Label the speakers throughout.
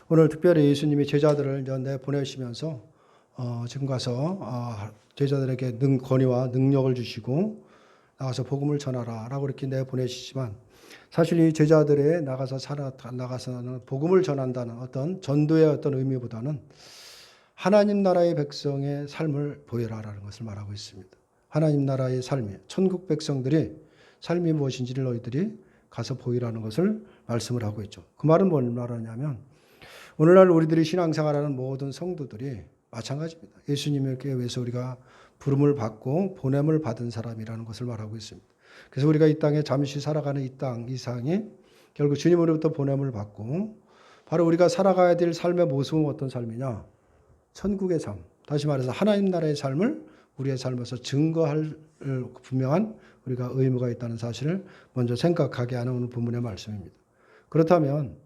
Speaker 1: 오늘 특별히 예수님이 제자들을 보내시면서 지금 가서 제자들에게 권위와 능력을 주시고 나가서 복음을 전하라라고 이렇게 내보내시지만 사실 이 제자들의 나가서는 복음을 전한다는 어떤 전도의 어떤 의미보다는 하나님 나라의 백성의 삶을 보여라라는 것을 말하고 있습니다. 하나님 나라의 삶이 천국 백성들이 삶이 무엇인지를 너희들이 가서 보이라는 것을 말씀을 하고 있죠. 그 말은 뭘 말하냐면 오늘날 우리들이 신앙생활하는 모든 성도들이 마찬가지입니다. 예수님의 교회에서 우리가 부름을 받고 보냄을 받은 사람이라는 것을 말하고 있습니다. 그래서 우리가 이 땅에 잠시 살아가는 이 땅 이상이 결국 주님으로부터 보냄을 받고 바로 우리가 살아가야 될 삶의 모습은 어떤 삶이냐? 천국의 삶. 다시 말해서 하나님 나라의 삶을 우리의 삶에서 증거할 분명한 우리가 의무가 있다는 사실을 먼저 생각하게 하는 오늘 본문의 말씀입니다. 그렇다면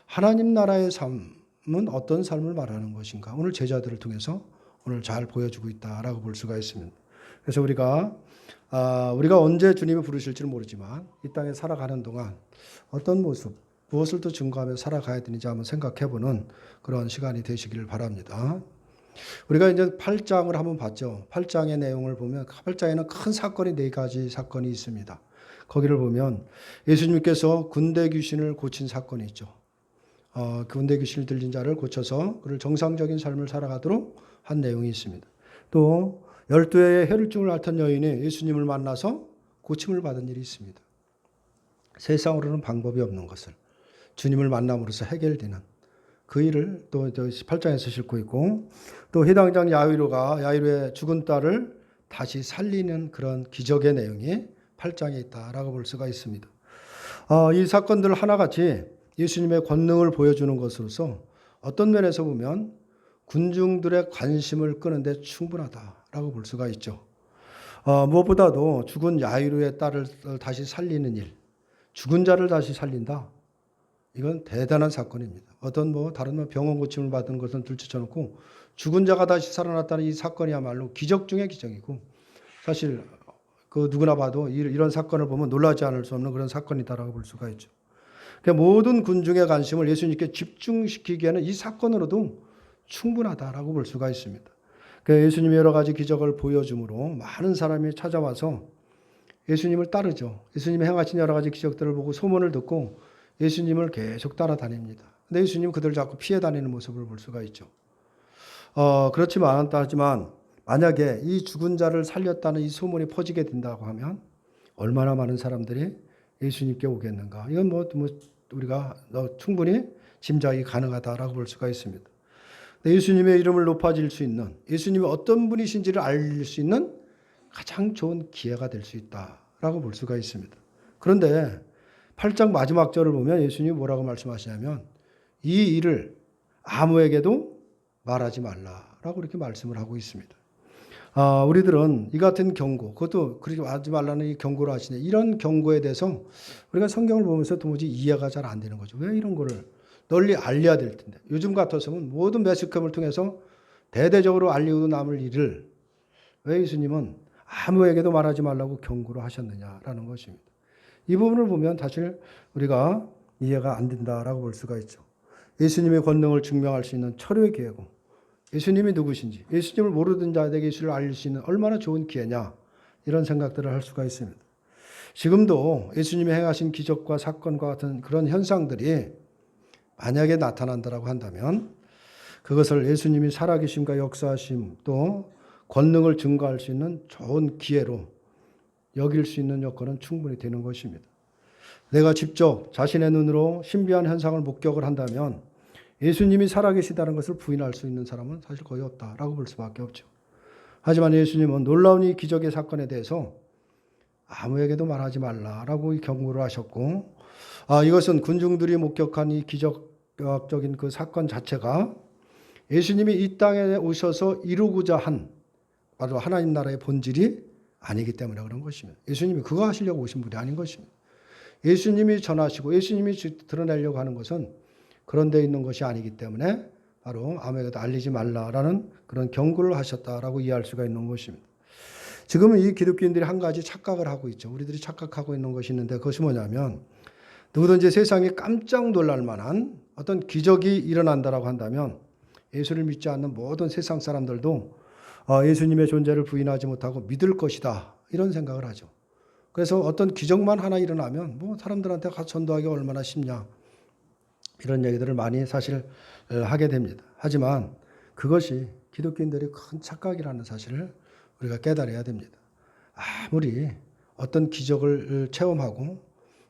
Speaker 1: 하나님 나라의 삶은 어떤 삶을 말하는 것인가? 오늘 제자들을 통해서 오늘 잘 보여주고 있다라고 볼 수가 있습니다. 그래서 우리가 언제 주님이 부르실지는 모르지만 이 땅에 살아가는 동안 어떤 모습, 무엇을 또 증거하며 살아가야 되는지 한번 생각해보는 그런 시간이 되시기를 바랍니다. 우리가 이제 8장을 한번 봤죠. 8장의 내용을 보면 8장에는 큰 사건이 4가지 사건이 있습니다. 거기를 보면 예수님께서 군대 귀신을 고친 사건이 있죠. 군대 귀신을 들린 자를 고쳐서 그를 정상적인 삶을 살아가도록 한 내용이 있습니다. 또 12회의 혈루증을 앓던 여인이 예수님을 만나서 고침을 받은 일이 있습니다. 세상으로는 방법이 없는 것을 주님을 만남으로써 해결되는 그 일을 또 8장에서 싣고 있고 또 해당장 야이로의 죽은 딸을 다시 살리는 그런 기적의 내용이 8장에 있다라고 볼 수가 있습니다. 이 사건들 하나같이 예수님의 권능을 보여주는 것으로서 어떤 면에서 보면 군중들의 관심을 끄는데 충분하다라고 볼 수가 있죠. 무엇보다도 죽은 야이로의 딸을 다시 살리는 일, 죽은 자를 다시 살린다. 이건 대단한 사건입니다. 다른 병원 고침을 받은 것은 둘째쳐놓고 죽은 자가 다시 살아났다는 이 사건이야말로 기적 중의 기적이고 사실 그 누구나 봐도 이런 사건을 보면 놀라지 않을 수 없는 그런 사건이다라고 볼 수가 있죠. 그러니까 모든 군중의 관심을 예수님께 집중시키기에는 이 사건으로도 충분하다라고 볼 수가 있습니다. 그러니까 예수님이 여러 가지 기적을 보여줌으로 많은 사람이 찾아와서 예수님을 따르죠. 예수님이 행하신 여러 가지 기적들을 보고 소문을 듣고 예수님을 계속 따라다닙니다. 근데 예수님 그들을 자꾸 피해 다니는 모습을 볼 수가 있죠. 그렇지만 만약에 이 죽은 자를 살렸다는 이 소문이 퍼지게 된다고 하면 얼마나 많은 사람들이 예수님께 오겠는가. 이건 우리가 충분히 짐작이 가능하다라고 볼 수가 있습니다. 예수님의 이름을 높아질 수 있는, 예수님이 어떤 분이신지를 알릴 수 있는 가장 좋은 기회가 될 수 있다라고 볼 수가 있습니다. 그런데 8장 마지막 절을 보면 예수님이 뭐라고 말씀하시냐면 이 일을 아무에게도 말하지 말라라고 이렇게 말씀을 하고 있습니다. 우리들은 이 같은 경고, 그것도 그렇게 하지 말라는 이 경고를 하시네. 이런 경고에 대해서 우리가 성경을 보면서 도무지 이해가 잘 안 되는 거죠. 왜 이런 거를 널리 알려야 될 텐데. 요즘 같아서는 모든 매스컴을 통해서 대대적으로 알리고 남을 일을 왜 예수님은 아무에게도 말하지 말라고 경고를 하셨느냐라는 것입니다. 이 부분을 보면 사실 우리가 이해가 안 된다라고 볼 수가 있죠. 예수님의 권능을 증명할 수 있는 철회의 기회고 예수님이 누구신지 예수님을 모르던 자에게 예수를 알릴 수 있는 얼마나 좋은 기회냐 이런 생각들을 할 수가 있습니다. 지금도 예수님이 행하신 기적과 사건과 같은 그런 현상들이 만약에 나타난다고 한다면 그것을 예수님이 살아계심과 역사하심 또 권능을 증거할 수 있는 좋은 기회로 여길 수 있는 여건은 충분히 되는 것입니다. 내가 직접 자신의 눈으로 신비한 현상을 목격을 한다면 예수님이 살아계시다는 것을 부인할 수 있는 사람은 사실 거의 없다라고 볼 수밖에 없죠. 하지만 예수님은 놀라운 이 기적의 사건에 대해서 아무에게도 말하지 말라라고 경고를 하셨고 이것은 군중들이 목격한 이 기적적인 그 사건 자체가 예수님이 이 땅에 오셔서 이루고자 한 바로 하나님 나라의 본질이 아니기 때문에 그런 것입니다. 예수님이 그거 하시려고 오신 분이 아닌 것입니다. 예수님이 전하시고 예수님이 드러내려고 하는 것은 그런 데 있는 것이 아니기 때문에 바로 아무에게도 알리지 말라라는 그런 경고를 하셨다라고 이해할 수가 있는 것입니다. 지금은 이 기독교인들이 한 가지 착각을 하고 있죠. 우리들이 착각하고 있는 것이 있는데 그것이 뭐냐면 누구든지 세상에 깜짝 놀랄 만한 어떤 기적이 일어난다라고 한다면 예수를 믿지 않는 모든 세상 사람들도 예수님의 존재를 부인하지 못하고 믿을 것이다, 이런 생각을 하죠. 그래서 어떤 기적만 하나 일어나면 뭐 사람들한테 가서 전도하기 얼마나 쉽냐, 이런 얘기들을 많이 사실 하게 됩니다. 하지만 그것이 기독교인들이 큰 착각이라는 사실을 우리가 깨달아야 됩니다. 아무리 어떤 기적을 체험하고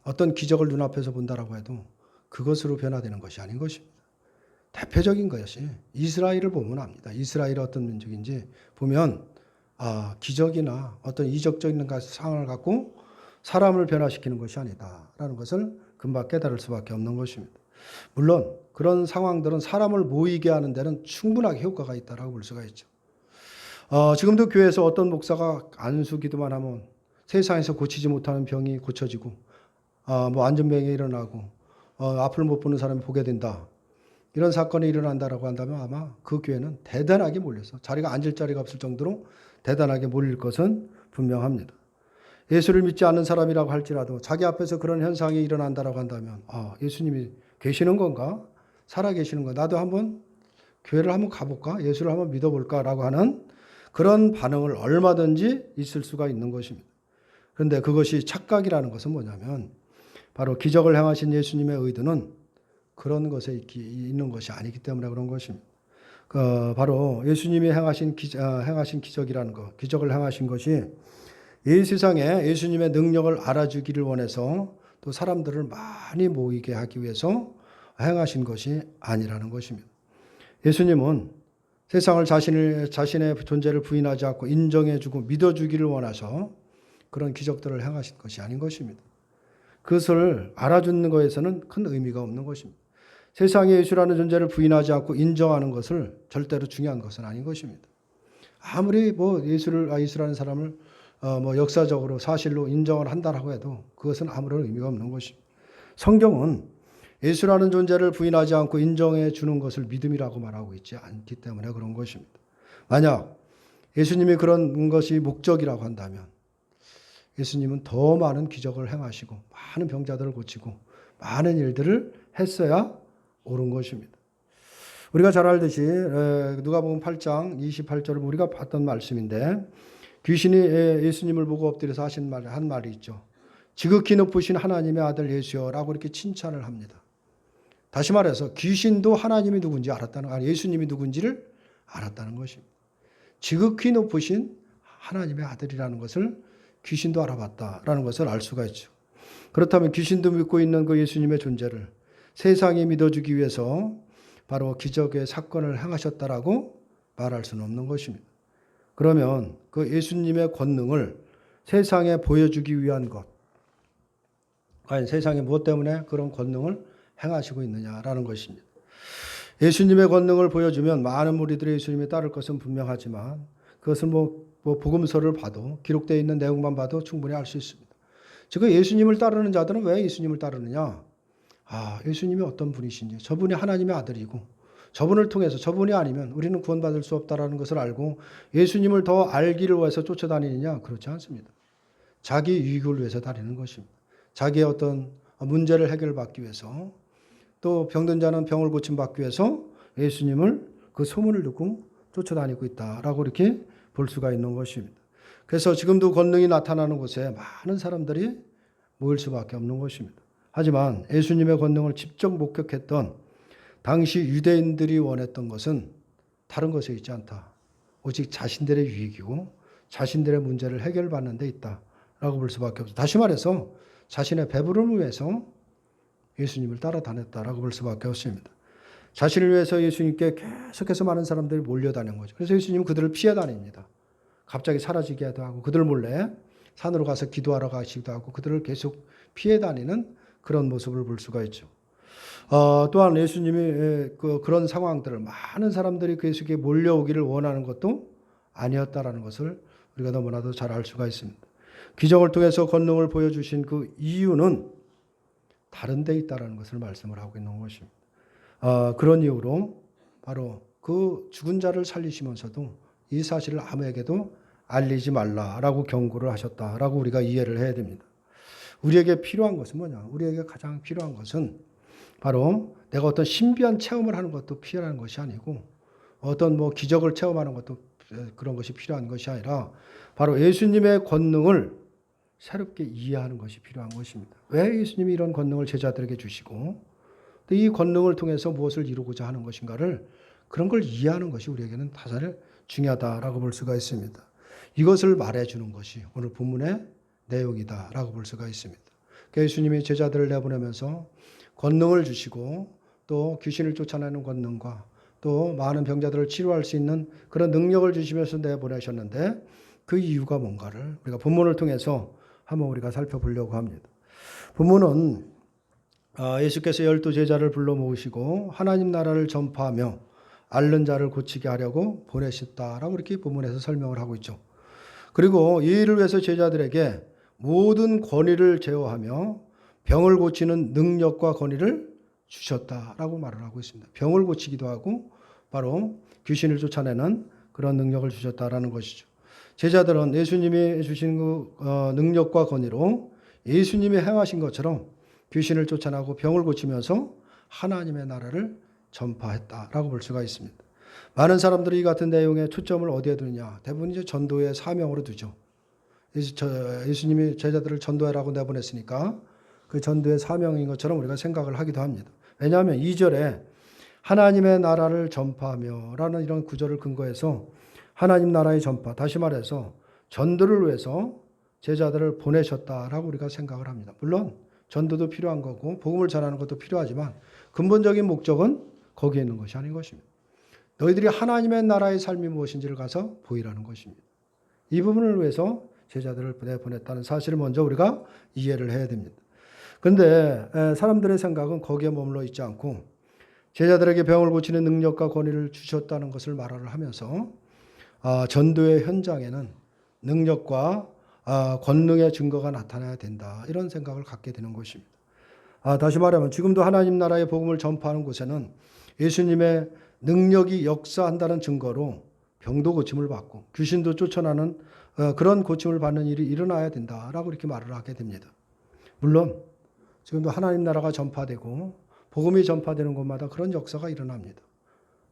Speaker 1: 어떤 기적을 눈앞에서 본다라고 해도 그것으로 변화되는 것이 아닌 것입니다. 대표적인 것이 이스라엘을 보면 압니다. 이스라엘이 어떤 민족인지 보면 기적이나 어떤 이적적인 상황을 갖고 사람을 변화시키는 것이 아니다라는 것을 금방 깨달을 수밖에 없는 것입니다. 물론 그런 상황들은 사람을 모이게 하는 데는 충분하게 효과가 있다라고 볼 수가 있죠. 지금도 교회에서 어떤 목사가 안수기도만 하면 세상에서 고치지 못하는 병이 고쳐지고 뭐 안전병이 일어나고 앞을 못 보는 사람이 보게 된다, 이런 사건이 일어난다라고 한다면 아마 그 교회는 대단하게 몰려서 자리가 앉을 자리가 없을 정도로 대단하게 몰릴 것은 분명합니다. 예수를 믿지 않는 사람이라고 할지라도 자기 앞에서 그런 현상이 일어난다라고 한다면 예수님이 계시는 건가? 살아 계시는 건가? 나도 한번 교회를 한번 가볼까? 예수를 한번 믿어볼까라고 하는 그런 반응을 얼마든지 있을 수가 있는 것입니다. 그런데 그것이 착각이라는 것은 뭐냐면 바로 기적을 행하신 예수님의 의도는 그런 것에 있는 것이 아니기 때문에 그런 것입니다. 바로 예수님이 행하신 기적이라는 것, 기적을 행하신 것이 이 세상에 예수님의 능력을 알아주기를 원해서 또 사람들을 많이 모이게 하기 위해서 행하신 것이 아니라는 것입니다. 예수님은 세상을 자신의 존재를 부인하지 않고 인정해주고 믿어주기를 원해서 그런 기적들을 행하신 것이 아닌 것입니다. 그것을 알아주는 것에서는 큰 의미가 없는 것입니다. 세상에 예수라는 존재를 부인하지 않고 인정하는 것을 절대로 중요한 것은 아닌 것입니다. 아무리 뭐 예수라는 사람을 뭐 역사적으로 사실로 인정을 한다라고 해도 그것은 아무런 의미가 없는 것입니다. 성경은 예수라는 존재를 부인하지 않고 인정해 주는 것을 믿음이라고 말하고 있지 않기 때문에 그런 것입니다. 만약 예수님이 그런 것이 목적이라고 한다면 예수님은 더 많은 기적을 행하시고 많은 병자들을 고치고 많은 일들을 했어야 옳은 것입니다. 우리가 잘 알듯이 누가복음 8장 28절을 우리가 봤던 말씀인데 귀신이 예수님을 보고 엎드려서 한 말이 있죠. 지극히 높으신 하나님의 아들 예수여라고 이렇게 칭찬을 합니다. 다시 말해서 귀신도 하나님이 누군지 예수님이 누군지를 알았다는 것입니다. 지극히 높으신 하나님의 아들이라는 것을 귀신도 알아봤다라는 것을 알 수가 있죠. 그렇다면 귀신도 믿고 있는 그 예수님의 존재를 세상이 믿어주기 위해서 바로 기적의 사건을 행하셨다라고 말할 수는 없는 것입니다. 그러면 그 예수님의 권능을 세상에 보여주기 위한 것, 과연 세상에 무엇 때문에 그런 권능을 행하시고 있느냐라는 것입니다. 예수님의 권능을 보여주면 많은 무리들이 예수님에 따를 것은 분명하지만 그것은 뭐 복음서를 봐도 기록되어 있는 내용만 봐도 충분히 알 수 있습니다. 즉 예수님을 따르는 자들은 왜 예수님을 따르느냐? 예수님이 어떤 분이신지, 저분이 하나님의 아들이고 저분을 통해서 저분이 아니면 우리는 구원받을 수 없다라는 것을 알고 예수님을 더 알기를 위해서 쫓아다니느냐? 그렇지 않습니다. 자기 유익을 위해서 다니는 것입니다. 자기의 어떤 문제를 해결받기 위해서 또 병든 자는 병을 고침받기 위해서 예수님을 그 소문을 듣고 쫓아다니고 있다라고 이렇게 볼 수가 있는 것입니다. 그래서 지금도 권능이 나타나는 곳에 많은 사람들이 모일 수밖에 없는 것입니다. 하지만 예수님의 권능을 직접 목격했던 당시 유대인들이 원했던 것은 다른 것에 있지 않다. 오직 자신들의 유익이고 자신들의 문제를 해결받는 데 있다라고 볼 수밖에 없습니다. 다시 말해서 자신의 배부름을 위해서 예수님을 따라다녔다라고 볼 수밖에 없습니다. 자신을 위해서 예수님께 계속해서 많은 사람들이 몰려다니는 거죠. 그래서 예수님은 그들을 피해 다닙니다. 갑자기 사라지기도 하고 그들 몰래 산으로 가서 기도하러 가시기도 하고 그들을 계속 피해 다니는 그런 모습을 볼 수가 있죠. 또한 예수님이 그런 상황들을 많은 사람들이 그 예수께 몰려오기를 원하는 것도 아니었다라는 것을 우리가 너무나도 잘 알 수가 있습니다. 기적을 통해서 권능을 보여주신 그 이유는 다른 데 있다라는 것을 말씀을 하고 있는 것입니다. 그런 이유로 바로 그 죽은 자를 살리시면서도 이 사실을 아무에게도 알리지 말라라고 경고를 하셨다라고 우리가 이해를 해야 됩니다. 우리에게 필요한 것은 뭐냐? 우리에게 가장 필요한 것은 바로 내가 어떤 신비한 체험을 하는 것도 필요한 것이 아니고 어떤 뭐 기적을 체험하는 것도 그런 것이 필요한 것이 아니라 바로 예수님의 권능을 새롭게 이해하는 것이 필요한 것입니다. 왜 예수님이 이런 권능을 제자들에게 주시고 또 이 권능을 통해서 무엇을 이루고자 하는 것인가를 그런 걸 이해하는 것이 우리에게는 다들 중요하다라고 볼 수가 있습니다. 이것을 말해주는 것이 오늘 본문의 내용이다라고 볼 수가 있습니다. 예수님이 제자들을 내보내면서 권능을 주시고 또 귀신을 쫓아내는 권능과 또 많은 병자들을 치료할 수 있는 그런 능력을 주시면서 내보내셨는데 그 이유가 뭔가를 우리가 본문을 통해서 한번 우리가 살펴보려고 합니다. 본문은 예수께서 12 제자를 불러 모으시고 하나님 나라를 전파하며 앓는 자를 고치게 하려고 보내셨다라고 이렇게 본문에서 설명을 하고 있죠. 그리고 이 일을 위해서 제자들에게 모든 권위를 제어하며 병을 고치는 능력과 권위를 주셨다라고 말을 하고 있습니다. 병을 고치기도 하고 바로 귀신을 쫓아내는 그런 능력을 주셨다라는 것이죠. 제자들은 예수님이 주신 그 능력과 권위로 예수님이 행하신 것처럼 귀신을 쫓아내고 병을 고치면서 하나님의 나라를 전파했다라고 볼 수가 있습니다. 많은 사람들이 이 같은 내용에 초점을 어디에 두느냐? 대부분 이제 전도의 사명으로 두죠. 예수님이 제자들을 전도해라고 내보냈으니까 그 전도의 사명인 것처럼 우리가 생각을 하기도 합니다. 왜냐하면 2절에 하나님의 나라를 전파하며 라는 이런 구절을 근거해서 하나님 나라의 전파, 다시 말해서 전도를 위해서 제자들을 보내셨다라고 우리가 생각을 합니다. 물론 전도도 필요한 거고 복음을 전하는 것도 필요하지만 근본적인 목적은 거기에 있는 것이 아닌 것입니다. 너희들이 하나님의 나라의 삶이 무엇인지를 가서 보이라는 것입니다. 이 부분을 위해서 제자들을 보냈다는 사실을 먼저 우리가 이해를 해야 됩니다. 그런데 사람들의 생각은 거기에 머물러 있지 않고 제자들에게 병을 고치는 능력과 권위를 주셨다는 것을 말을 하면서 전도의 현장에는 능력과 권능의 증거가 나타나야 된다. 이런 생각을 갖게 되는 것입니다. 다시 말하면 지금도 하나님 나라의 복음을 전파하는 곳에는 예수님의 능력이 역사한다는 증거로 병도 고침을 받고 귀신도 쫓아나는 그런 고침을 받는 일이 일어나야 된다라고 이렇게 말을 하게 됩니다. 물론 지금도 하나님 나라가 전파되고 복음이 전파되는 곳마다 그런 역사가 일어납니다.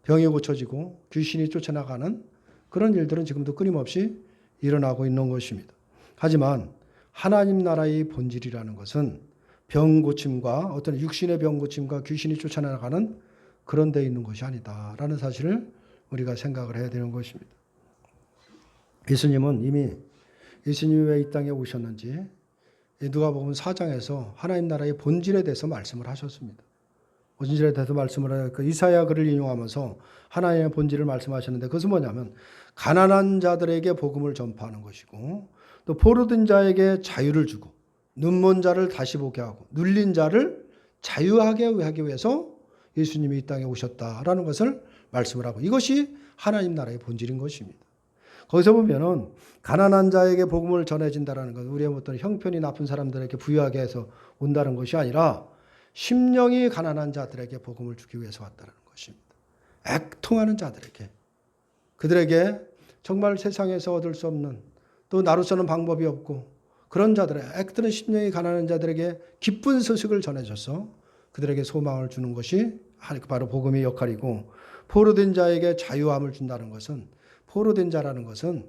Speaker 1: 병이 고쳐지고 귀신이 쫓아나가는 그런 일들은 지금도 끊임없이 일어나고 있는 것입니다. 하지만 하나님 나라의 본질이라는 것은 병 고침과 어떤 육신의 병 고침과 귀신이 쫓아나가는 그런 데 있는 것이 아니다라는 사실을 우리가 생각을 해야 되는 것입니다. 예수님은 이미 예수님이 왜 이 땅에 오셨는지 누가복음 4장에서 하나님 나라의 본질에 대해서 말씀을 하셨습니다. 본질에 대해서 말씀을 그 이사야 글을 인용하면서 하나님의 본질을 말씀하셨는데 그것은 뭐냐면 가난한 자들에게 복음을 전파하는 것이고 또 포로된 자에게 자유를 주고 눈먼 자를 다시 보게 하고 눌린 자를 자유하게 하기 위해서 예수님이 이 땅에 오셨다라는 것을 말씀을 하고 이것이 하나님 나라의 본질인 것입니다. 거기서 보면은 가난한 자에게 복음을 전해진다라는 것은 우리의 어떤 형편이 나쁜 사람들에게 부유하게 해서 온다는 것이 아니라 심령이 가난한 자들에게 복음을 주기 위해서 왔다는 것입니다. 애통하는 자들에게 그들에게 정말 세상에서 얻을 수 없는 또 나로서는 방법이 없고 그런 자들의 애통하는 심령이 가난한 자들에게 기쁜 소식을 전해줘서 그들에게 소망을 주는 것이 바로 복음의 역할이고 포로된 자에게 자유함을 준다는 것은 포로된 자라는 것은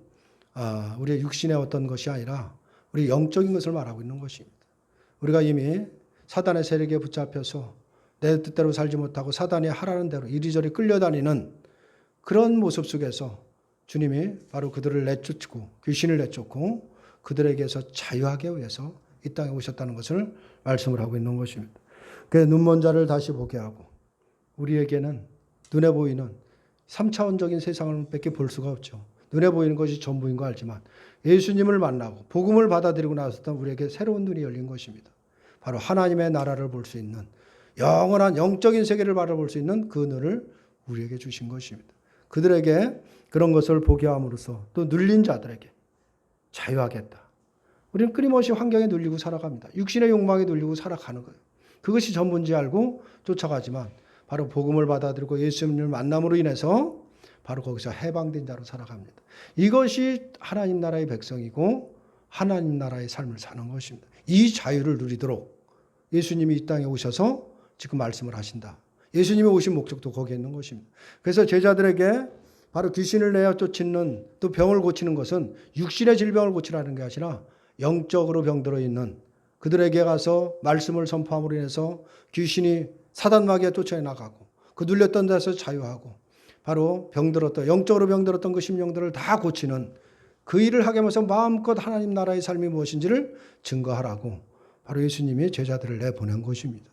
Speaker 1: 우리의 육신의 어떤 것이 아니라 우리 영적인 것을 말하고 있는 것입니다. 우리가 이미 사단의 세력에 붙잡혀서 내 뜻대로 살지 못하고 사단이 하라는 대로 이리저리 끌려다니는 그런 모습 속에서 주님이 바로 그들을 내쫓고 귀신을 내쫓고 그들에게서 자유하게 위해서 이 땅에 오셨다는 것을 말씀을 하고 있는 것입니다. 그 눈먼 자를 다시 보게 하고 우리에게는 눈에 보이는 3차원적인 세상을 밖에 볼 수가 없죠. 눈에 보이는 것이 전부인 거 알지만 예수님을 만나고 복음을 받아들이고 나서 우리에게 새로운 눈이 열린 것입니다. 바로 하나님의 나라를 볼 수 있는 영원한 영적인 세계를 바라볼 수 있는 그 눈을 우리에게 주신 것입니다. 그들에게 그런 것을 보게 함으로써 또 눌린 자들에게 자유하겠다. 우리는 끊임없이 환경에 눌리고 살아갑니다. 육신의 욕망에 눌리고 살아가는 거예요. 그것이 전부인지 알고 쫓아가지만 바로 복음을 받아들이고 예수님을 만남으로 인해서 바로 거기서 해방된 자로 살아갑니다. 이것이 하나님 나라의 백성이고 하나님 나라의 삶을 사는 것입니다. 이 자유를 누리도록 예수님이 이 땅에 오셔서 지금 말씀을 하신다. 예수님이 오신 목적도 거기에 있는 것입니다. 그래서 제자들에게 바로 귀신을 내어 쫓는 또 병을 고치는 것은 육신의 질병을 고치라는 게 아니라 영적으로 병들어 있는 그들에게 가서 말씀을 선포함으로 인해서 귀신이 사단마귀에 쫓아나가고 그 눌렸던 데서 자유하고 바로 병들었던 영적으로 병들었던 그 심령들을 다 고치는 그 일을 하게 하면서 마음껏 하나님 나라의 삶이 무엇인지를 증거하라고 바로 예수님이 제자들을 내보낸 것입니다.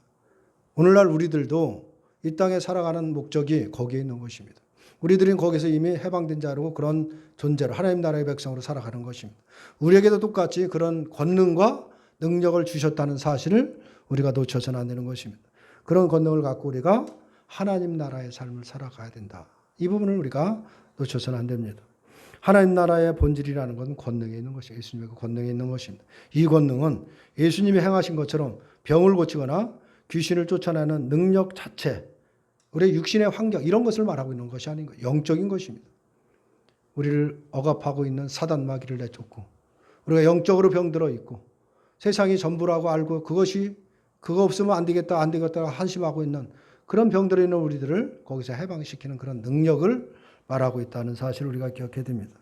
Speaker 1: 오늘날 우리들도 이 땅에 살아가는 목적이 거기에 있는 것입니다. 우리들은 거기서 이미 해방된 자로 그런 존재로 하나님 나라의 백성으로 살아가는 것입니다. 우리에게도 똑같이 그런 권능과 능력을 주셨다는 사실을 우리가 놓쳐서는 안 되는 것입니다. 그런 권능을 갖고 우리가 하나님 나라의 삶을 살아가야 된다. 이 부분을 우리가 놓쳐서는 안 됩니다. 하나님 나라의 본질이라는 건 권능에 있는 것이에요. 예수님의 그 권능에 있는 것입니다. 이 권능은 예수님이 행하신 것처럼 병을 고치거나 귀신을 쫓아내는 능력 자체, 우리의 육신의 환경 이런 것을 말하고 있는 것이 아닌 거예요. 영적인 것입니다. 우리를 억압하고 있는 사단 마귀를 내쫓고 우리가 영적으로 병들어 있고 세상이 전부라고 알고 그거 없으면 안 되겠다 한심하고 있는 그런 병들어 있는 우리들을 거기서 해방시키는 그런 능력을 말하고 있다는 사실을 우리가 기억해야 됩니다.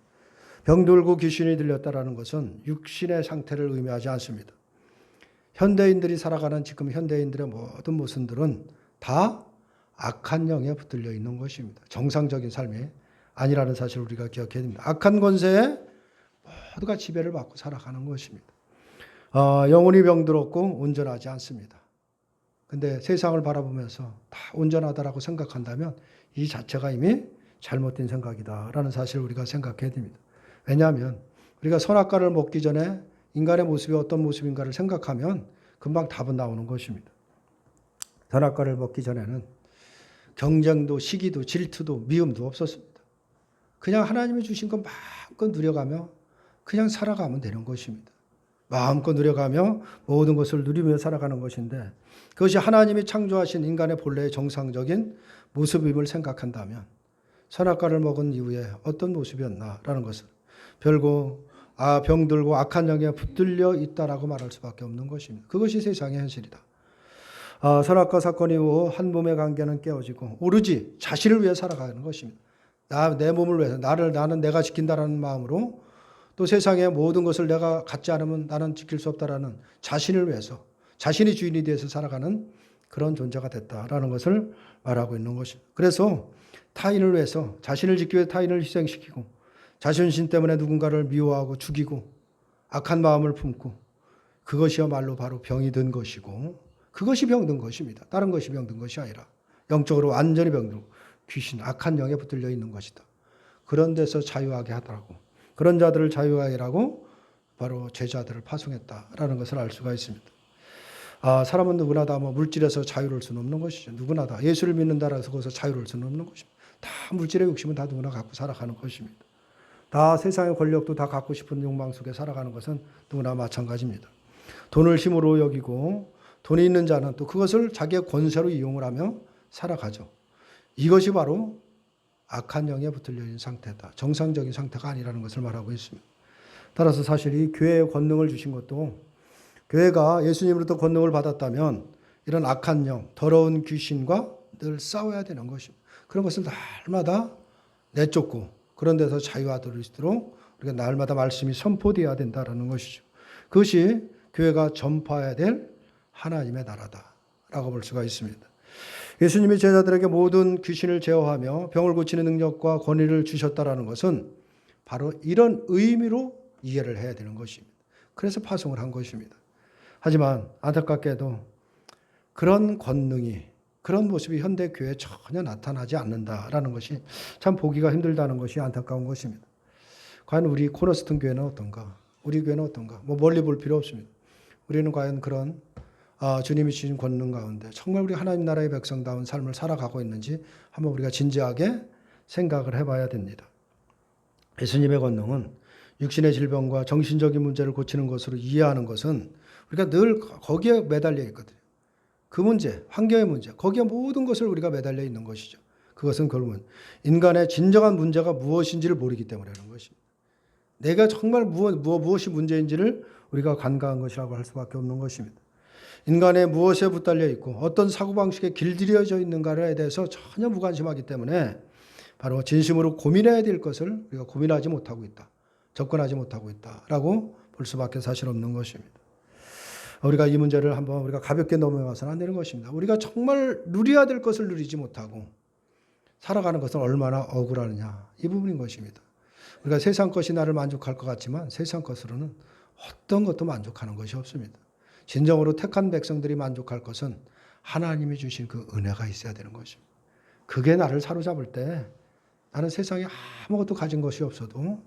Speaker 1: 병들고 귀신이 들렸다라는 것은 육신의 상태를 의미하지 않습니다. 현대인들이 살아가는 지금 현대인들의 모든 모습들은 다 악한 영에 붙들려 있는 것입니다. 정상적인 삶이 아니라는 사실을 우리가 기억해야 됩니다. 악한 권세에 모두가 지배를 받고 살아가는 것입니다. 영혼이 병들었고 온전하지 않습니다. 근데 세상을 바라보면서 다 온전하다라고 생각한다면 이 자체가 이미 잘못된 생각이다라는 사실을 우리가 생각해야 됩니다. 왜냐하면 우리가 선악과를 먹기 전에 인간의 모습이 어떤 모습인가를 생각하면 금방 답은 나오는 것입니다. 선악과를 먹기 전에는 경쟁도 시기도 질투도 미움도 없었습니다. 그냥 하나님이 주신 것 마음껏 누려가며 그냥 살아가면 되는 것입니다. 마음껏 누려가며 모든 것을 누리며 살아가는 것인데 그것이 하나님이 창조하신 인간의 본래의 정상적인 모습임을 생각한다면 선악과를 먹은 이후에 어떤 모습이었나라는 것을 별거 병들고 악한 영에 붙들려 있다라고 말할 수밖에 없는 것입니다. 그것이 세상의 현실이다. 선악과 사건 이후 한 몸의 관계는 깨어지고 오로지 자신을 위해 살아가는 것입니다. 내 몸을 위해서 나는 내가 지킨다라는 마음으로 또 세상의 모든 것을 내가 갖지 않으면 나는 지킬 수 없다라는 자신을 위해서 자신이 주인이 되어서 살아가는 그런 존재가 됐다라는 것을 말하고 있는 것입니다. 그래서 타인을 위해서 자신을 지키기 위해 타인을 희생시키고 자존심 때문에 누군가를 미워하고 죽이고 악한 마음을 품고 그것이야말로 바로 병이 든 것이고 그것이 병든 것입니다. 다른 것이 병든 것이 아니라 영적으로 완전히 병들고 귀신, 악한 영에 붙들려 있는 것이다. 그런 데서 자유하게 하더라고. 그런 자들을 자유하게 하라고 바로 제자들을 파송했다라는 것을 알 수가 있습니다. 사람은 누구나 다 물질에서 자유로울 수는 없는 것이죠. 누구나 다 예수를 믿는다라고 해서 거기서 자유로울 수는 없는 것입니다. 다 물질의 욕심은 다 누구나 갖고 살아가는 것입니다. 다 세상의 권력도 다 갖고 싶은 욕망 속에 살아가는 것은 누구나 마찬가지입니다. 돈을 힘으로 여기고 돈이 있는 자는 또 그것을 자기의 권세로 이용을 하며 살아가죠. 이것이 바로 악한 영에 붙들려 있는 상태다. 정상적인 상태가 아니라는 것을 말하고 있습니다. 따라서 사실 이 교회에 권능을 주신 것도 교회가 예수님으로부터 권능을 받았다면 이런 악한 영, 더러운 귀신과 늘 싸워야 되는 것입니다. 그런 것을 날마다 내쫓고 그런 데서 자유하도록 우리가 날마다 말씀이 선포되어야 된다는 것이죠. 그것이 교회가 전파해야 될 하나님의 나라다라고 볼 수가 있습니다. 예수님이 제자들에게 모든 귀신을 제어하며 병을 고치는 능력과 권위를 주셨다라는 것은 바로 이런 의미로 이해를 해야 되는 것입니다. 그래서 파송을 한 것입니다. 하지만 안타깝게도 그런 권능이 그런 모습이 현대 교회에 전혀 나타나지 않는다라는 것이 참 보기가 힘들다는 것이 안타까운 것입니다. 과연 우리 코너스턴 교회는 어떤가? 우리 교회는 어떤가? 멀리 볼 필요 없습니다. 우리는 과연 그런 주님이 주신 권능 가운데 정말 우리 하나님 나라의 백성다운 삶을 살아가고 있는지 한번 우리가 진지하게 생각을 해봐야 됩니다. 예수님의 권능은 육신의 질병과 정신적인 문제를 고치는 것으로 이해하는 것은 우리가 늘 거기에 매달려 있거든요. 그 문제, 환경의 문제, 거기에 모든 것을 우리가 매달려 있는 것이죠. 그것은 결국은 인간의 진정한 문제가 무엇인지를 모르기 때문에 그런 것입니다. 내가 정말 무엇이 문제인지를 우리가 간과한 것이라고 할 수밖에 없는 것입니다. 인간의 무엇에 붙들려 있고 어떤 사고방식에 길들여져 있는가에 대해서 전혀 무관심하기 때문에 바로 진심으로 고민해야 될 것을 우리가 고민하지 못하고 있다. 접근하지 못하고 있다라고 볼 수밖에 사실 없는 것입니다. 우리가 이 문제를 한번 우리가 가볍게 넘어가서는 안 되는 것입니다. 우리가 정말 누려야 될 것을 누리지 못하고 살아가는 것은 얼마나 억울하느냐, 이 부분인 것입니다. 우리가 세상 것이 나를 만족할 것 같지만 세상 것으로는 어떤 것도 만족하는 것이 없습니다. 진정으로 택한 백성들이 만족할 것은 하나님이 주신 그 은혜가 있어야 되는 것입니다. 그게 나를 사로잡을 때 나는 세상에 아무것도 가진 것이 없어도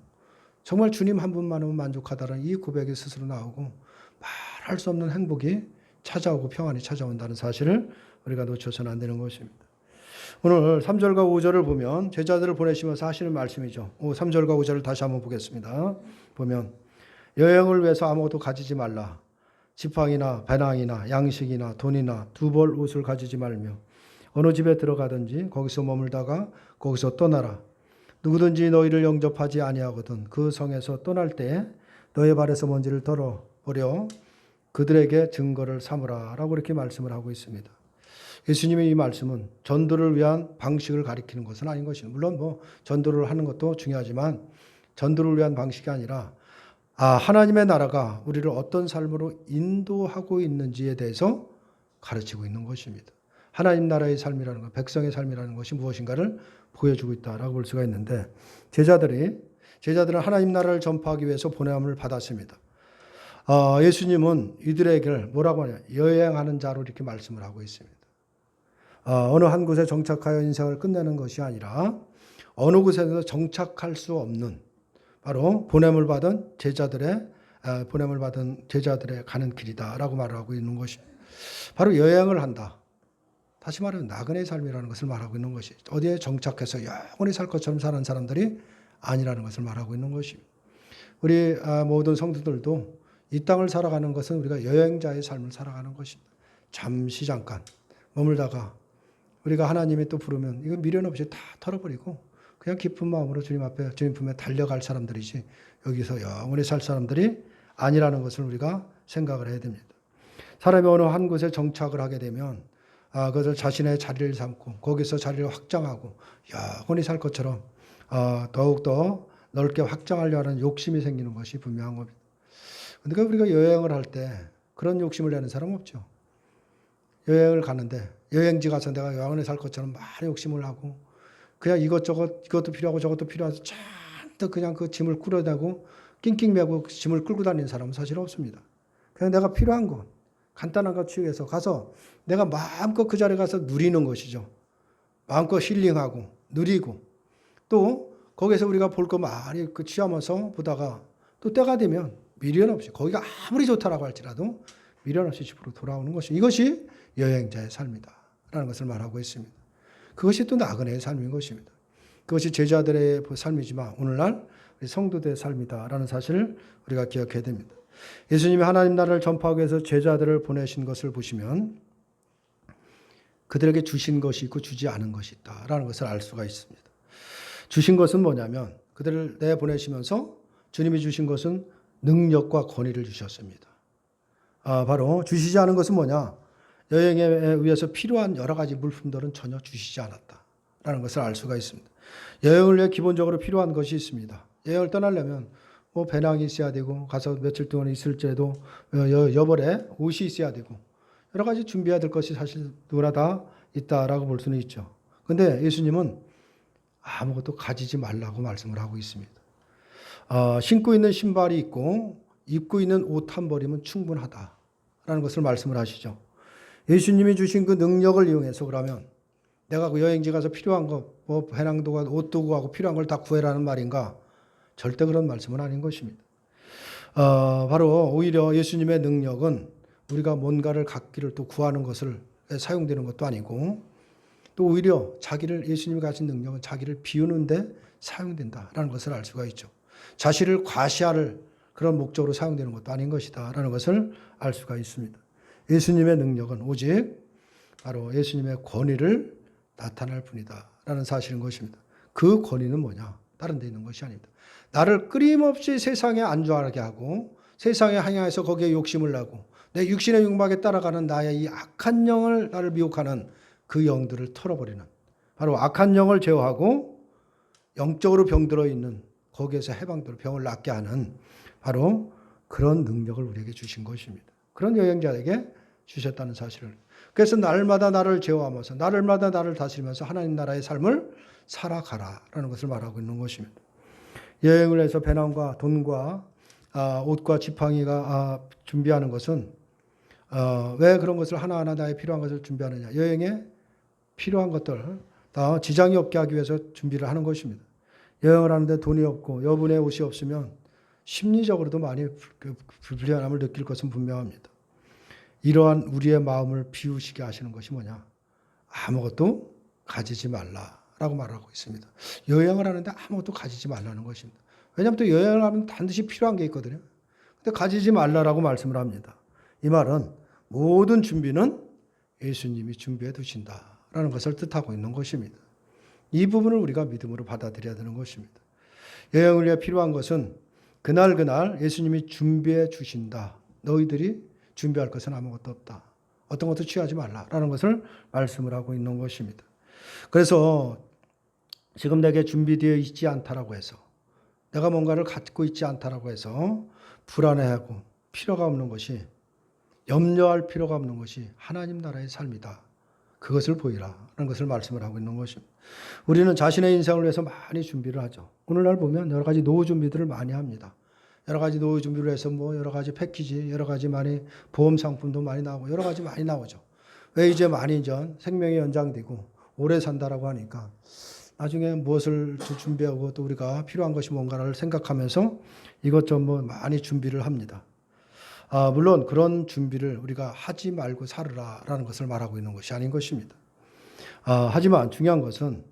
Speaker 1: 정말 주님 한 분만으로 만족하다는 이 고백이 스스로 나오고 말할 수 없는 행복이 찾아오고 평안이 찾아온다는 사실을 우리가 놓쳐서는 안 되는 것입니다. 오늘 3절과 5절을 보면 제자들을 보내시면서 하시는 말씀이죠. 3절과 5절을 다시 한번 보겠습니다. 보면 여행을 위해서 아무것도 가지지 말라. 지팡이나 배낭이나 양식이나 돈이나 두 벌 옷을 가지지 말며 어느 집에 들어가든지 거기서 머물다가 거기서 떠나라. 누구든지 너희를 영접하지 아니하거든 그 성에서 떠날 때에 너의 발에서 먼지를 덜어버려 그들에게 증거를 삼으라 라고 이렇게 말씀을 하고 있습니다. 예수님의 이 말씀은 전도를 위한 방식을 가리키는 것은 아닌 것입니다. 물론 전도를 하는 것도 중요하지만 전도를 위한 방식이 아니라 하나님의 나라가 우리를 어떤 삶으로 인도하고 있는지에 대해서 가르치고 있는 것입니다. 하나님 나라의 삶이라는 것, 백성의 삶이라는 것이 무엇인가를 보여주고 있다라고 볼 수가 있는데 제자들은 하나님 나라를 전파하기 위해서 보냄을 받았습니다. 예수님은 이들에게 뭐라고 하냐, 여행하는 자로 이렇게 말씀을 하고 있습니다. 어느 한 곳에 정착하여 인생을 끝내는 것이 아니라 어느 곳에서 정착할 수 없는 바로 보냄을 받은 제자들의 가는 길이다라고 말을 하고 있는 것이 바로 여행을 한다. 다시 말하면 나그네의 삶이라는 것을 말하고 있는 것이 어디에 정착해서 영원히 살 것처럼 사는 사람들이 아니라는 것을 말하고 있는 것입니다. 우리 모든 성도들도 이 땅을 살아가는 것은 우리가 여행자의 삶을 살아가는 것입니다. 잠시 잠깐 머물다가 우리가 하나님이 또 부르면 이거 미련 없이 다 털어버리고 그냥 기쁜 마음으로 주님 앞에 주님 품에 달려갈 사람들이지 여기서 영원히 살 사람들이 아니라는 것을 우리가 생각을 해야 됩니다. 사람이 어느 한 곳에 정착을 하게 되면 그것을 자신의 자리를 삼고 거기서 자리를 확장하고 영원히 살 것처럼 더욱더 넓게 확장하려 하는 욕심이 생기는 것이 분명한 겁니다. 그러니까 우리가 여행을 할 때 그런 욕심을 내는 사람 없죠. 여행을 가는데 여행지 가서 내가 영원히 살 것처럼 많이 욕심을 하고 그냥 이것도 필요하고 저것도 필요해서 잔뜩 그냥 그 짐을 끌어대고 낑낑 매고 그 짐을 끌고 다니는 사람은 사실 없습니다. 그냥 내가 필요한 것, 간단한 것 취해서 가서 내가 마음껏 그 자리에 가서 누리는 것이죠. 마음껏 힐링하고 누리고 또 거기서 우리가 볼 거 많이 취하면서 보다가 또 때가 되면 미련 없이 거기가 아무리 좋다라고 할지라도 미련 없이 집으로 돌아오는 것이 이것이 여행자의 삶이다 라는 것을 말하고 있습니다. 그것이 또 나그네의 삶인 것입니다. 그것이 제자들의 삶이지만 오늘날 성도들의 삶이다라는 사실을 우리가 기억해야 됩니다. 예수님이 하나님 나라를 전파하기 위해서 제자들을 보내신 것을 보시면 그들에게 주신 것이 있고 주지 않은 것이 있다라는 것을 알 수가 있습니다. 주신 것은 뭐냐면 그들을 내보내시면서 주님이 주신 것은 능력과 권위를 주셨습니다. 바로 주시지 않은 것은 뭐냐? 여행에 의해서 필요한 여러 가지 물품들은 전혀 주시지 않았다라는 것을 알 수가 있습니다. 여행을 위해 기본적으로 필요한 것이 있습니다. 여행을 떠나려면 배낭이 있어야 되고 가서 며칠 동안 있을 때도 여벌에 옷이 있어야 되고 여러 가지 준비해야 될 것이 사실 누구나 다 있다라고 볼 수는 있죠. 그런데 예수님은 아무것도 가지지 말라고 말씀을 하고 있습니다. 신고 있는 신발이 있고 입고 있는 옷 한 벌이면 충분하다라는 것을 말씀을 하시죠. 예수님이 주신 그 능력을 이용해서 그러면 내가 그 여행지 가서 필요한 거, 배낭도 가고 옷도 구하고 필요한 걸 다 구해라는 말인가? 절대 그런 말씀은 아닌 것입니다. 바로 오히려 예수님의 능력은 우리가 뭔가를 갖기를 또 구하는 것을 사용되는 것도 아니고 또 오히려 예수님이 가진 능력은 자기를 비우는데 사용된다라는 것을 알 수가 있죠. 자신을 과시할 그런 목적으로 사용되는 것도 아닌 것이다라는 것을 알 수가 있습니다. 예수님의 능력은 오직 바로 예수님의 권위를 나타낼 뿐이다라는 사실인 것입니다. 그 권위는 뭐냐? 다른 데 있는 것이 아닙니다. 나를 끊임없이 세상에 안주하게 하고 세상에 향해서 거기에 욕심을 나고 내 육신의 욕망에 따라가는 나의 이 악한 영을 나를 미혹하는 그 영들을 털어버리는 바로 악한 영을 제어하고 영적으로 병들어 있는 거기에서 해방되고 병을 낫게 하는 바로 그런 능력을 우리에게 주신 것입니다. 그런 여행자에게 주셨다는 사실을. 그래서 날마다 나를 제어하면서 날마다 나를 다스리면서 하나님 나라의 삶을 살아가라라는 것을 말하고 있는 것입니다. 여행을 해서 배낭과 돈과 옷과 지팡이가 준비하는 것은 왜 그런 것을 하나하나 나의 필요한 것을 준비하느냐. 여행에 필요한 것들 다 지장이 없게 하기 위해서 준비를 하는 것입니다. 여행을 하는데 돈이 없고 여분의 옷이 없으면 심리적으로도 많이 불편함을 느낄 것은 분명합니다. 이러한 우리의 마음을 비우시게 하시는 것이 뭐냐. 아무것도 가지지 말라라고 말하고 있습니다. 여행을 하는데 아무것도 가지지 말라는 것입니다. 왜냐하면 또 여행을 하면 반드시 필요한 게 있거든요. 근데 가지지 말라라고 말씀을 합니다. 이 말은 모든 준비는 예수님이 준비해 두신다라는 것을 뜻하고 있는 것입니다. 이 부분을 우리가 믿음으로 받아들여야 되는 것입니다. 여행을 위해 필요한 것은 그날 예수님이 준비해 주신다. 너희들이 준비할 것은 아무것도 없다. 어떤 것도 취하지 말라라는 것을 말씀을 하고 있는 것입니다. 그래서 지금 내게 준비되어 있지 않다라고 해서 내가 뭔가를 갖고 있지 않다라고 해서 불안해하고 필요가 없는 것이 염려할 필요가 없는 것이 하나님 나라의 삶이다. 그것을 보이라라는 것을 말씀을 하고 있는 것입니다. 우리는 자신의 인생을 위해서 많이 준비를 하죠. 오늘날 보면 여러 가지 노후 준비들을 많이 합니다. 여러 가지 노후 준비를 해서 여러 가지 패키지, 여러 가지 많이 보험 상품도 많이 나오고 여러 가지 많이 나오죠. 왜 이제 많이 생명이 연장되고 오래 산다라고 하니까 나중에 무엇을 준비하고 또 우리가 필요한 것이 뭔가를 생각하면서 이것저것 많이 준비를 합니다. 물론 그런 준비를 우리가 하지 말고 살으라라는 것을 말하고 있는 것이 아닌 것입니다. 하지만 중요한 것은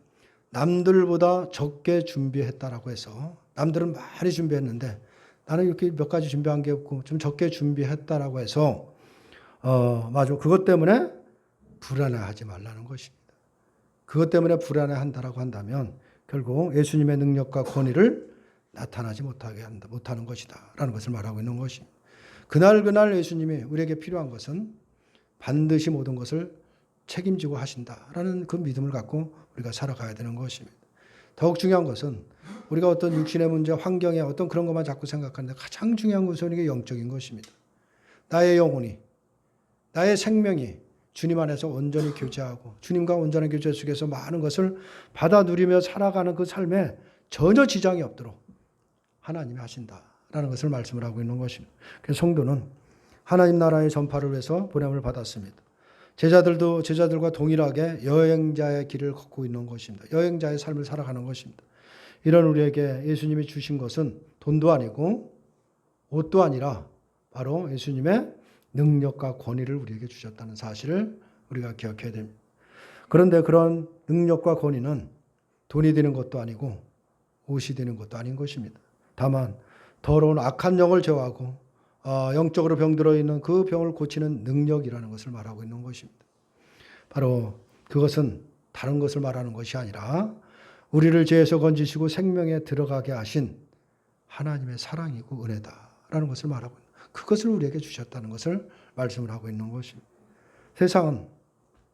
Speaker 1: 남들보다 적게 준비했다라고 해서 남들은 많이 준비했는데 나는 이렇게 몇 가지 준비한 게 없고 좀 적게 준비했다라고 해서 맞아. 그것 때문에 불안해하지 말라는 것입니다. 그것 때문에 불안해한다라고 한다면 결국 예수님의 능력과 권위를 나타나지 못하는 것이다라는 것을 말하고 있는 것입니다. 그날 예수님이 우리에게 필요한 것은 반드시 모든 것을 책임지고 하신다라는 그 믿음을 갖고 우리가 살아가야 되는 것입니다. 더욱 중요한 것은 우리가 어떤 육신의 문제, 환경에 어떤 그런 것만 자꾸 생각하는데 가장 중요한 것은 이게 영적인 것입니다. 나의 영혼이, 나의 생명이 주님 안에서 온전히 교제하고 주님과 온전한 교제 속에서 많은 것을 받아 누리며 살아가는 그 삶에 전혀 지장이 없도록 하나님이 하신다라는 것을 말씀을 하고 있는 것입니다. 그래서 성도는 하나님 나라의 전파를 위해서 보냄을 받았습니다. 제자들과 동일하게 여행자의 길을 걷고 있는 것입니다. 여행자의 삶을 살아가는 것입니다. 이런 우리에게 예수님이 주신 것은 돈도 아니고 옷도 아니라 바로 예수님의 능력과 권위를 우리에게 주셨다는 사실을 우리가 기억해야 됩니다. 그런데 그런 능력과 권위는 돈이 되는 것도 아니고 옷이 되는 것도 아닌 것입니다. 다만 더러운 악한 영을 제어하고 영적으로 병들어 있는 그 병을 고치는 능력이라는 것을 말하고 있는 것입니다. 바로 그것은 다른 것을 말하는 것이 아니라 우리를 죄에서 건지시고 생명에 들어가게 하신 하나님의 사랑이고 은혜다라는 것을 말하고 있는 그것을 우리에게 주셨다는 것을 말씀을 하고 있는 것입니다. 세상은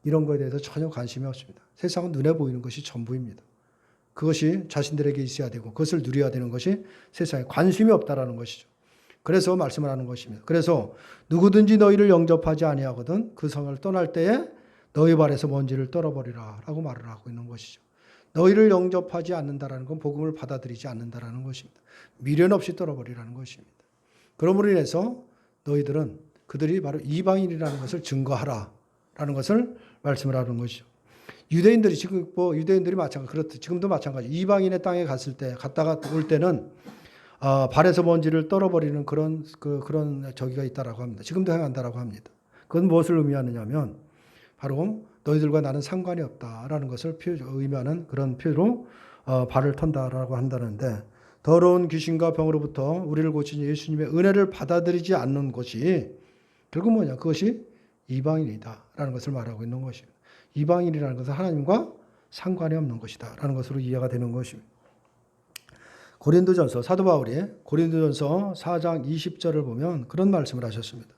Speaker 1: 이런 것에 대해서 전혀 관심이 없습니다. 세상은 눈에 보이는 것이 전부입니다. 그것이 자신들에게 있어야 되고 그것을 누려야 되는 것이 세상에 관심이 없다라는 것이죠. 그래서 말씀을 하는 것입니다. 그래서 누구든지 너희를 영접하지 아니하거든 그 성을 떠날 때에 너희 발에서 먼지를 떨어버리라 라고 말을 하고 있는 것이죠. 너희를 영접하지 않는다라는 건 복음을 받아들이지 않는다라는 것입니다. 미련 없이 떨어버리라는 것입니다. 그러므로 인해서 너희들은 그들이 바로 이방인이라는 것을 증거하라라는 것을 말씀을 하는 것이죠. 유대인들이 유대인들이 그렇듯 지금도 마찬가지. 이방인의 땅에 갔다가 올 때는 발에서 먼지를 떨어버리는 그런 저기가 있다라고 합니다. 지금도 행한다라고 합니다. 그건 무엇을 의미하느냐면 바로 너희들과 나는 상관이 없다라는 것을 의미하는 그런 표로 발을 턴다라고 한다는데 더러운 귀신과 병으로부터 우리를 고치신 예수님의 은혜를 받아들이지 않는 것이 결국 뭐냐? 그것이 이방인이다라는 것을 말하고 있는 것입니다. 이방인이라는 것은 하나님과 상관이 없는 것이다라는 것으로 이해가 되는 것입니다. 고린도전서 사도 바울이 고린도전서 4장 20절을 보면 그런 말씀을 하셨습니다.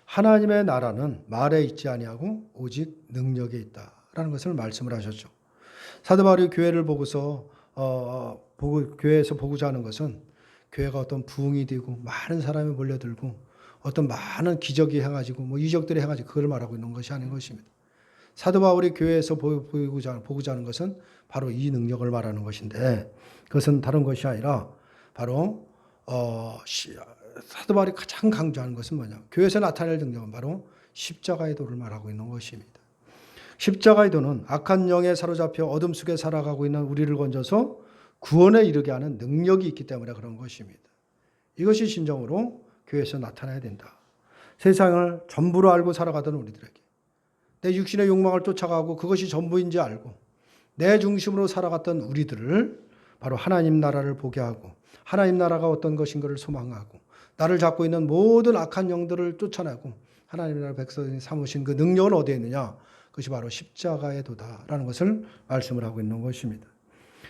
Speaker 1: 하나님의 나라는 말에 있지 아니하고 오직 능력에 있다라는 것을 말씀을 하셨죠. 사도 바울이 교회를 보고서 교회에서 보고자 하는 것은 교회가 어떤 부흥이 되고 많은 사람이 몰려들고 어떤 많은 기적이 해가지고 뭐 이적들이 해가지고 그걸 말하고 있는 것이 아닌 것입니다. 사도 바울이 교회에서 보고자 하는 것은 바로 이 능력을 말하는 것인데 그것은 다른 것이 아니라 바로 사도 바울이 가장 강조하는 것은 뭐냐? 교회에서 나타낼 능력은 바로 십자가의 도를 말하고 있는 것입니다. 십자가의 도는 악한 영에 사로잡혀 어둠 속에 살아가고 있는 우리를 건져서 구원에 이르게 하는 능력이 있기 때문에 그런 것입니다. 이것이 진정으로 교회에서 나타나야 된다. 세상을 전부로 알고 살아가던 우리들에게 내 육신의 욕망을 쫓아가고 그것이 전부인지 알고 내 중심으로 살아갔던 우리들을 바로 하나님 나라를 보게 하고 하나님 나라가 어떤 것인가를 소망하고 나를 잡고 있는 모든 악한 영들을 쫓아내고 하나님 나라 백성이 삼으신 그 능력은 어디에 있느냐? 그것이 바로 십자가의 도다라는 것을 말씀을 하고 있는 것입니다.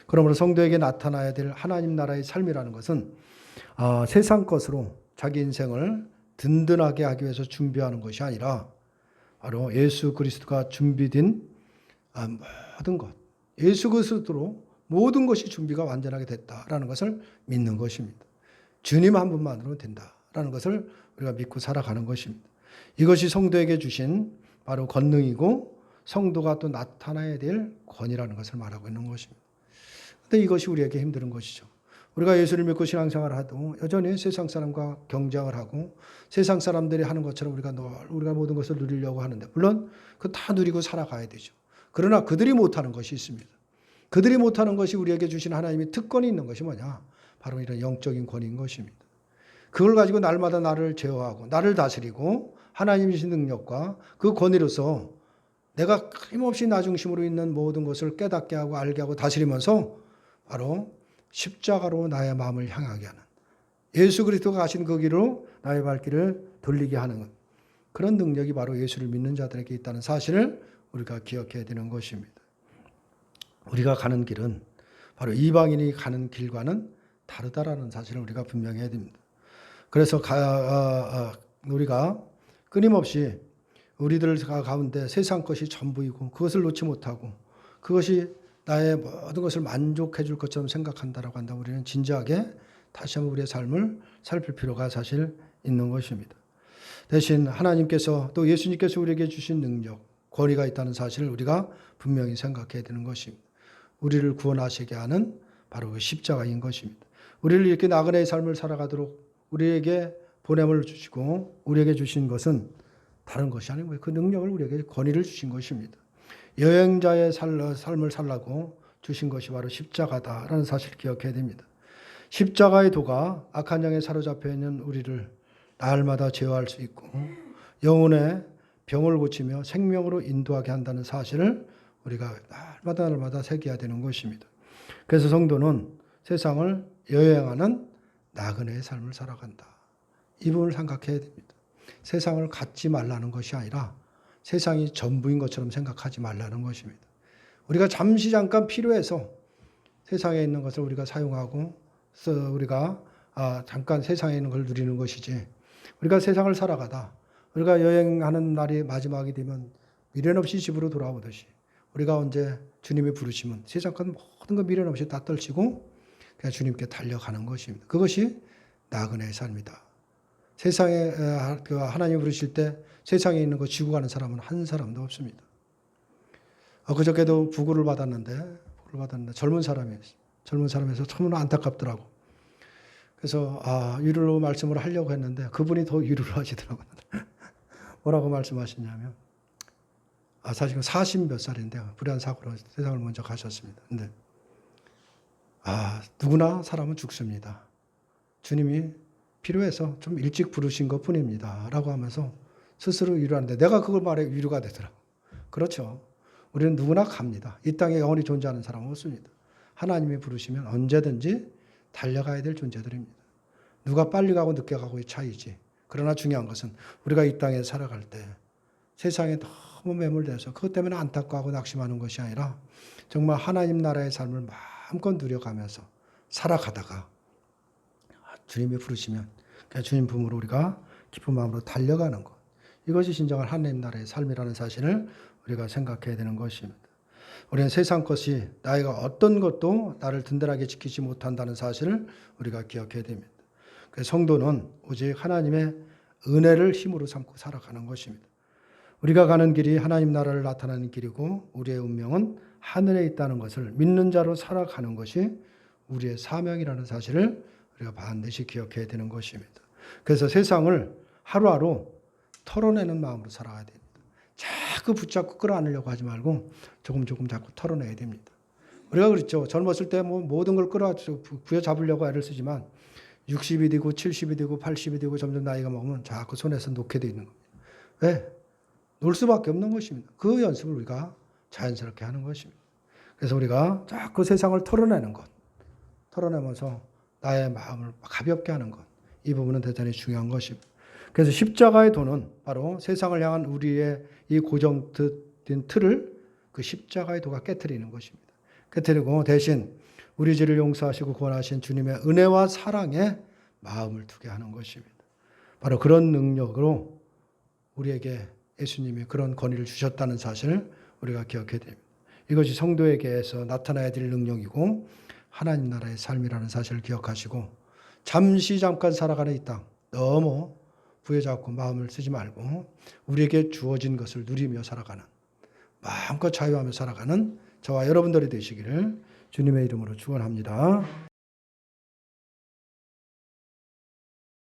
Speaker 1: 그러므로 성도에게 나타나야 될 하나님 나라의 삶이라는 것은 세상 것으로 자기 인생을 든든하게 하기 위해서 준비하는 것이 아니라 바로 예수 그리스도가 준비된 모든 것, 예수 그리스도로 모든 것이 준비가 완전하게 됐다라는 것을 믿는 것입니다. 주님 한 분만으로 된다라는 것을 우리가 믿고 살아가는 것입니다. 이것이 성도에게 주신 바로 권능이고 성도가 또 나타나야 될 권위라는 것을 말하고 있는 것입니다. 그런데 이것이 우리에게 힘든 것이죠. 우리가 예수를 믿고 신앙생활을 하도 여전히 세상 사람과 경쟁을 하고 세상 사람들이 하는 것처럼 우리가 모든 것을 누리려고 하는데 물론 그 다 누리고 살아가야 되죠. 그러나 그들이 못하는 것이 있습니다. 그들이 못하는 것이 우리에게 주신 하나님의 특권이 있는 것이 뭐냐? 바로 이런 영적인 권위인 것입니다. 그걸 가지고 날마다 나를 제어하고 나를 다스리고 하나님이신 능력과 그 권위로서 내가 끊임없이 나 중심으로 있는 모든 것을 깨닫게 하고 알게 하고 다스리면서 바로 십자가로 나의 마음을 향하게 하는 예수 그리스도가 가신 그 길로 나의 발길을 돌리게 하는 그런 능력이 바로 예수를 믿는 자들에게 있다는 사실을 우리가 기억해야 되는 것입니다. 우리가 가는 길은 바로 이방인이 가는 길과는 다르다라는 사실을 우리가 분명히 해야 됩니다. 그래서 우리가 끊임없이 우리들 가운데 세상 것이 전부이고 그것을 놓지 못하고 그것이 나의 모든 것을 만족해 줄 것처럼 생각한다라고 한다면 우리는 진지하게 다시 한번 우리의 삶을 살필 필요가 사실 있는 것입니다. 대신 하나님께서 또 예수님께서 우리에게 주신 능력, 권위가 있다는 사실을 우리가 분명히 생각해야 되는 것입니다. 우리를 구원하시게 하는 바로 그 십자가인 것입니다. 우리를 이렇게 나그네의 삶을 살아가도록 우리에게 보냄을 주시고 우리에게 주신 것은 다른 것이 아니고 그 능력을 우리에게 권위를 주신 것입니다. 여행자의 삶을 살라고 주신 것이 바로 십자가다라는 사실을 기억해야 됩니다. 십자가의 도가 악한 영에 사로잡혀 있는 우리를 날마다 제어할 수 있고 영혼의 병을 고치며 생명으로 인도하게 한다는 사실을 우리가 날마다 새겨야 되는 것입니다. 그래서 성도는 세상을 여행하는 나그네의 삶을 살아간다. 이 부분을 생각해야 됩니다. 세상을 갖지 말라는 것이 아니라 세상이 전부인 것처럼 생각하지 말라는 것입니다. 우리가 잠깐 필요해서 세상에 있는 것을 우리가 사용하고 우리가 잠깐 세상에 있는 걸 누리는 것이지 우리가 세상을 살아가다 우리가 여행하는 날이 마지막이 되면 미련 없이 집으로 돌아오듯이 우리가 언제 주님이 부르시면 세상 것 모든 거 미련 없이 다 떨치고 그냥 주님께 달려가는 것입니다. 그것이 나그네의 삶이다. 세상에 하나님 부르실 때 세상에 있는 거 지고 가는 사람은 한 사람도 없습니다. 그저께도 부고를 받았는데 젊은 사람에서 참 안타깝더라고. 그래서 위로로 말씀을 하려고 했는데 그분이 더 위로를 하시더라고요. 뭐라고 말씀하시냐면 사실 40 몇 살인데요. 불의한 사고로 세상을 먼저 가셨습니다. 근데 누구나 사람은 죽습니다. 주님이 필요해서 좀 일찍 부르신 것 뿐입니다. 라고 하면서 스스로 위로하는데 내가 그걸 말해 위로가 되더라고. 그렇죠. 우리는 누구나 갑니다. 이 땅에 영원히 존재하는 사람은 없습니다. 하나님이 부르시면 언제든지 달려가야 될 존재들입니다. 누가 빨리 가고 늦게 가고의 차이지. 그러나 중요한 것은 우리가 이 땅에 살아갈 때 세상에 너무 매몰돼서 그것 때문에 안타까워하고 낙심하는 것이 아니라 정말 하나님 나라의 삶을 마음껏 누려가면서 살아가다가 주님이 부르시면 그냥 주님 품으로 우리가 기쁜 마음으로 달려가는 것. 이것이 진정한 하나님 나라의 삶이라는 사실을 우리가 생각해야 되는 것입니다. 우리는 세상 것이 나이가 어떤 것도 나를 든든하게 지키지 못한다는 사실을 우리가 기억해야 됩니다. 그래서 성도는 오직 하나님의 은혜를 힘으로 삼고 살아가는 것입니다. 우리가 가는 길이 하나님 나라를 나타내는 길이고 우리의 운명은 하늘에 있다는 것을 믿는 자로 살아가는 것이 우리의 사명이라는 사실을 우리가 반드시 기억해야 되는 것입니다. 그래서 세상을 하루하루 털어내는 마음으로 살아가야 됩니다. 자꾸 붙잡고 끌어안으려고 하지 말고 조금 자꾸 털어내야 됩니다. 우리가 그렇죠. 젊었을 때 뭐 모든 걸 부여잡으려고 애를 쓰지만 60이 되고 70이 되고 80이 되고 점점 나이가 먹으면 자꾸 손에서 놓게 되어 있는 겁니다. 왜? 놀 수밖에 없는 것입니다. 그 연습을 우리가 자연스럽게 하는 것입니다. 그래서 우리가 자꾸 세상을 털어내는 것, 털어내면서 나의 마음을 가볍게 하는 것, 이 부분은 대단히 중요한 것입니다. 그래서 십자가의 도는 바로 세상을 향한 우리의 이 고정된 틀을 그 십자가의 도가 깨트리는 것입니다. 깨트리고 대신 우리 죄를 용서하시고 구원하신 주님의 은혜와 사랑에 마음을 두게 하는 것입니다. 바로 그런 능력으로 우리에게 예수님이 그런 권위를 주셨다는 사실을 우리가 기억해야 됩니다. 이것이 성도에게서 나타나야 될 능력이고 하나님 나라의 삶이라는 사실을 기억하시고 잠깐 살아가는 이 땅 너무 부여잡고 마음을 쓰지 말고 우리에게 주어진 것을 누리며 살아가는 마음껏 자유하며 살아가는 저와 여러분들이 되시기를 주님의 이름으로 축원합니다.